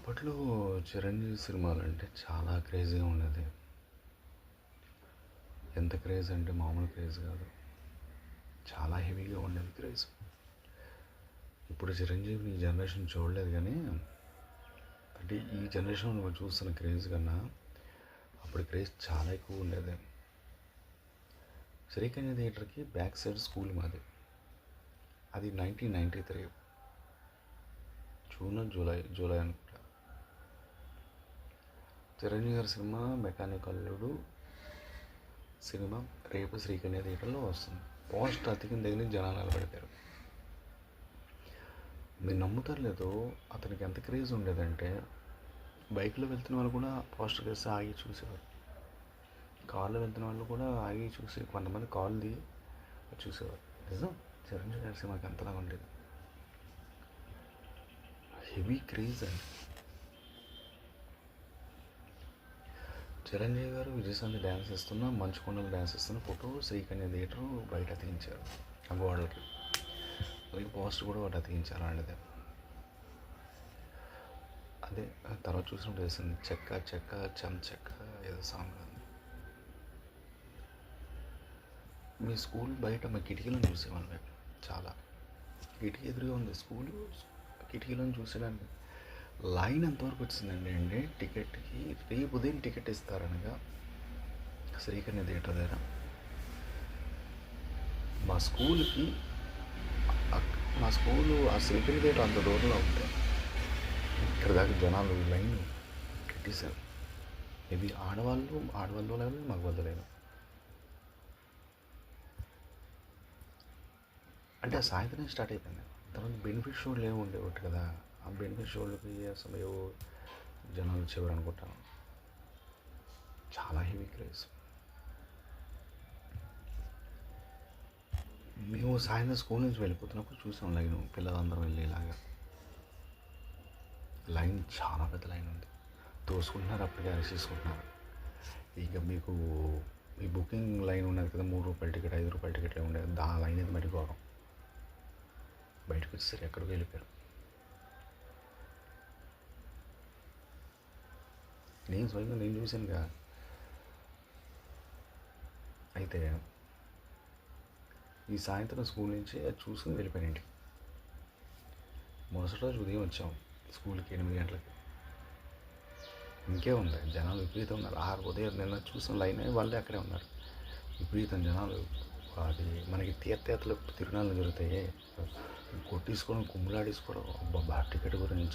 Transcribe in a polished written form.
అప్పట్లో చిరంజీవి సినిమాలంటే చాలా క్రేజీగా ఉండేది. ఎంత క్రేజ్ అంటే మామూలు క్రేజ్ కాదు. చాలా హెవీగా ఉండేది క్రేజ్. ఇప్పుడు చిరంజీవిని ఈ జనరేషన్ చూడలేదు కానీ, అంటే ఈ జనరేషన్లో చూస్తున్న క్రేజ్ కన్నా అప్పుడు క్రేజ్ చాలా ఎక్కువ ఉండేది. శ్రీకన్య థియేటర్కి బ్యాక్ సైడ్ స్కూల్ మాది. అది 1993 జూలై అనుకుంటా. చిరంజీవి గారి సినిమా మెకానిక్ అల్లుడు సినిమా రేపు శ్రీకన్య థియేటర్లో వస్తుంది. పోస్టర్ అతికిన దగ్గర జనాలు నిలబడిపోయారు. మీరు నమ్ముతారు లేదో, అతనికి ఎంత క్రేజ్ ఉండేదంటే బైక్లో వెళ్తున్న వాళ్ళు కూడా పోస్టర్ వేస్తే ఆగి చూసేవారు. కార్లో వెళ్తున్న వాళ్ళు కూడా ఆగి చూసి కొంతమంది కాల్ది చూసేవారు. నిజం, చిరంజీవి గారి సినిమాకి అంతలా ఉండేది. హెవీ క్రేజ్ అండి. చిరంజీవి గారు విజయశాంతి డ్యాన్స్ ఇస్తున్న, మంచుకొండలు డ్యాన్స్ ఇస్తున్న ఫోటో శ్రీకన్య థియేటర్ బయట అతికించారు ఆ గోడలకి. అలాగే పోస్టర్ కూడా ఒకటి అతికించారు అలాంటిదే. అదే తర్వాత చూసినప్పుడు వేసింది చెక్క చెక్క చం చెక్క ఏదో సాంగ్ ఉంది. మీ స్కూల్ బయట మా కిటికీలను చూసేవాళ్ళం. చాలా కిటికీ ఎదురుగా ఉంది స్కూలు. కిటికీలను చూసేదాన్ని లైన్ ఎంతవరకు వచ్చిందండి అంటే టికెట్కి రేపు ఉదయం టికెట్ ఇస్తారనగా శ్రీకన్య థియేటర్ దగ్గర మా స్కూలు ఆ శ్రీకన్య థియేటర్ అంత దూరంలో ఉంటే ఇక్కడ దాకా జనాలు లైన్ కట్టేశారు. ఇది ఆడవాళ్ళు లేదు, మగవాళ్ళు లేదు. అంటే ఆ సాయంత్రం స్టార్ట్ అయిపోయింది. తర్వాత బెనిఫిట్ షోలు ఏమి ఉండేవాటి కదా. ఆ బెనిఫిట్ షోలకి అసలు ఏవో జనాలు వచ్చేవారు అనుకుంటాను. చాలా హెవీ క్రేజ్. మేము సాయంత్రం స్కూల్ నుంచి వెళ్ళిపోతున్నప్పుడు చూసాం లైన్, పిల్లలందరూ వెళ్ళేలాగా లైన్ చాలా పెద్ద లైన్ ఉంది. తోసుకుంటున్నారు, అప్పటికే అరిచేసుకుంటున్నారు. ఇక మీకు మీ బుకింగ్ లైన్ ఉన్నది కదా, ₹3 టికెట్, ₹5 టికెట్లే ఉండేది. ఆ లైన్ అయితే మరిపోవడం. బయటకు వచ్చేసరికి ఎక్కడికి వెళ్ళిపోయారు. నేను స్వయంగా నేను చూశానుగా. అయితే ఈ సాయంత్రం స్కూల్ నుంచి అది చూసుకుని వెళ్ళిపోయాను ఇంటికి. మరుసటి రోజు ఉదయం వచ్చాం స్కూల్కి 8 గంటలకి. ఇంకే ఉంది, జనాలు విపరీతం ఉన్నారు. ఉదయం నిన్న చూసిన లైన్ వాళ్ళే అక్కడే ఉన్నారు. విపరీతం జనాలు. అది మనకి తీర్థయాత్రలు తిరునాళ్ళు జరుగుతాయి, కొట్టేసుకోవడం, కుమ్ములాడేసుకోవడం. అబ్బా టికెట్ గురించి